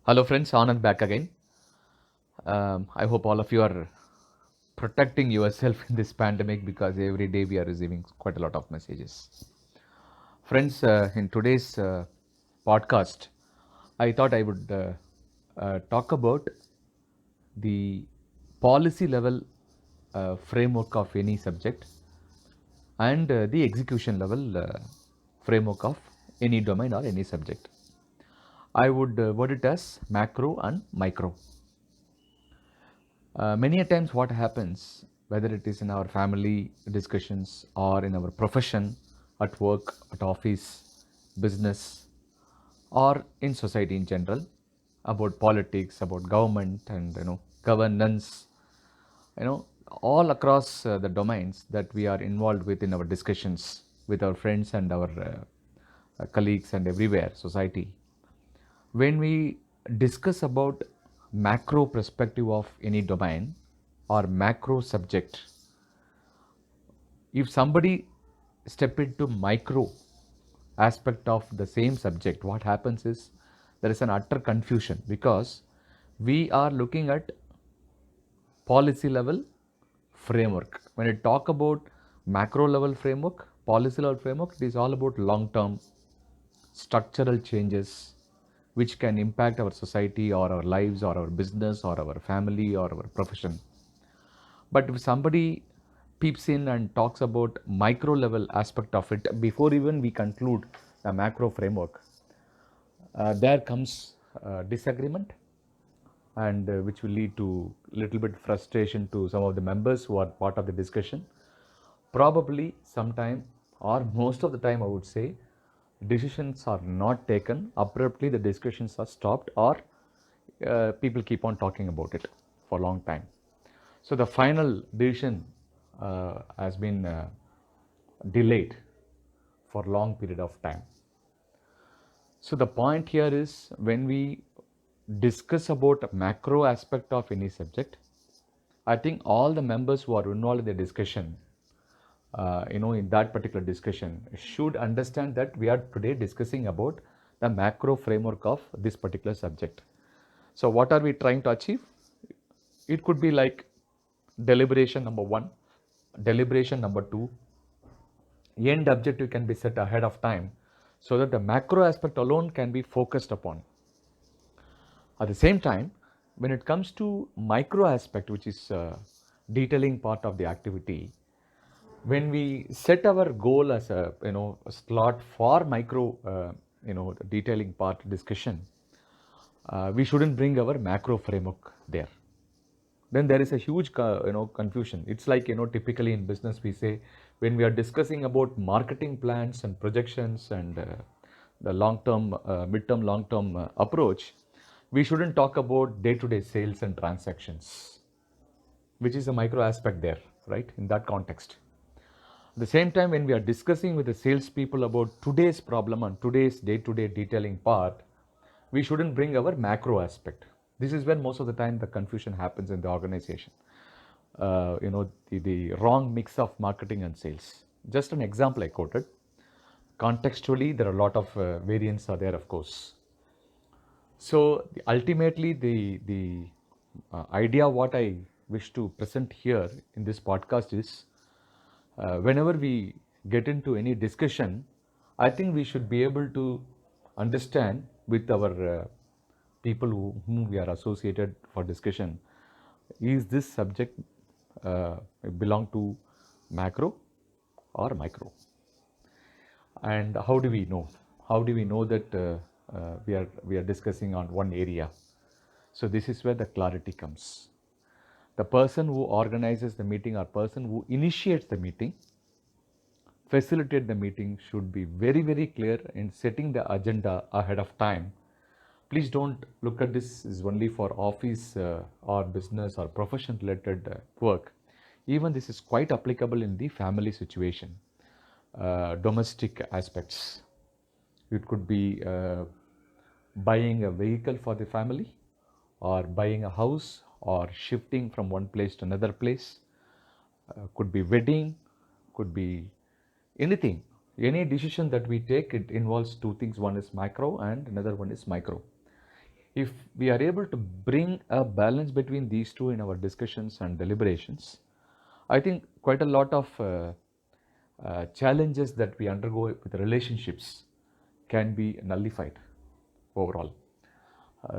Hello friends, Anand back again. I hope all of you are protecting yourself in this pandemic because every day we are receiving quite a lot of messages. Friends, in today's podcast, I thought I would talk about the policy level framework of any subject and the execution level framework of any domain or any subject. I would word it as macro and micro. Many a times, what happens, whether it is in our family discussions or in our profession, at work, at office, business, or in society in general, about politics, about government, and governance, all across the domains that we are involved with in our discussions with our friends and our colleagues and everywhere society. When we discuss about macro perspective of any domain or macro subject, if somebody step into micro aspect of the same subject, what happens is there is an utter confusion because we are looking at policy level framework. When I talk about macro level framework, policy level framework, it is all about long term structural changes which can impact our society or our lives or our business or our family or our profession. But if somebody peeps in and talks about micro level aspect of it before even we conclude the macro framework, there comes disagreement and which will lead to little bit frustration to some of the members who are part of the discussion. Probably sometime or most of the time, I would say, decisions are not taken abruptly, the discussions are stopped, or people keep on talking about it for a long time. So the final decision has been delayed for long period of time. So the point here is when we discuss about macro aspect of any subject, I think all the members who are involved in the discussion, in that particular discussion, should understand that we are today discussing about the macro framework of this particular subject. So what are we trying to achieve? It could be like deliberation number one, deliberation number two, end objective can be set ahead of time so that the macro aspect alone can be focused upon. At the same time, when it comes to micro aspect, which is detailing part of the activity, when we set our goal as a slot for micro detailing part discussion, we shouldn't bring our macro framework there. Then there is a huge confusion. It's like typically in business we say when we are discussing about marketing plans and projections and the long term mid term long term approach, we shouldn't talk about day to day sales and transactions, which is a micro aspect there, right, in that context. At the same time, when we are discussing with the salespeople about today's problem and today's day-to-day detailing part, we shouldn't bring our macro aspect. This is when most of the time the confusion happens in the organization. The wrong mix of marketing and sales. Just an example I quoted. Contextually, there are a lot of variants are there, of course. So ultimately, the idea what I wish to present here in this podcast is whenever we get into any discussion, I think we should be able to understand with our people whom we are associated for discussion, is this subject belong to macro or micro? And how do we know? How do we know that we are discussing on one area? So this is where the clarity comes. The person who organizes the meeting or person who initiates the meeting, facilitate the meeting, should be very, very clear in setting the agenda ahead of time. Please don't look at this as only for office or business or profession related work. Even this is quite applicable in the family situation, domestic aspects. It could be buying a vehicle for the family, or buying a house, or shifting from one place to another place. Could be wedding, could be anything. Any decision that we take, it involves two things. One is macro and another one is micro. If we are able to bring a balance between these two in our discussions and deliberations, I think quite a lot of challenges that we undergo with relationships can be nullified overall.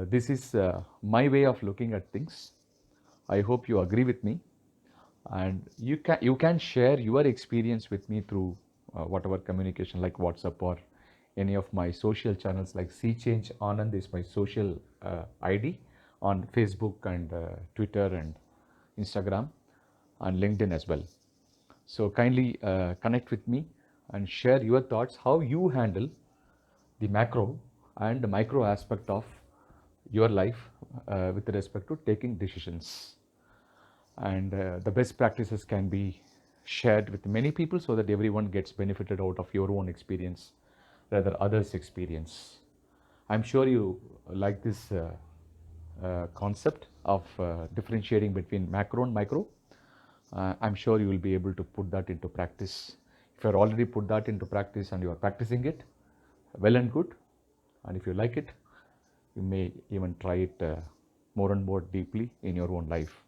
This is my way of looking at things. I hope you agree with me, and you can share your experience with me through whatever communication like WhatsApp or any of my social channels like Sea Change Anand is my social ID on Facebook and Twitter and Instagram and LinkedIn as well. So kindly connect with me and share your thoughts how you handle the macro and the micro aspect of your life with respect to taking decisions. And the best practices can be shared with many people so that everyone gets benefited out of your own experience rather others experience. I'm sure you like this concept of differentiating between macro and micro. I'm sure you will be able to put that into practice. If you are already put that into practice and you are practicing it, well and good. And if you like it, you may even try it more and more deeply in your own life.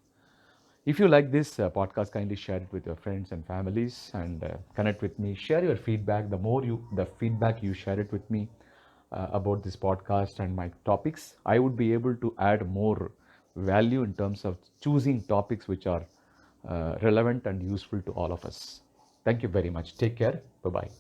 If you like this podcast, kindly share it with your friends and families and connect with me. Share your feedback. The feedback you share it with me about this podcast and my topics, I would be able to add more value in terms of choosing topics which are relevant and useful to all of us. Thank you very much. Take care. Bye bye.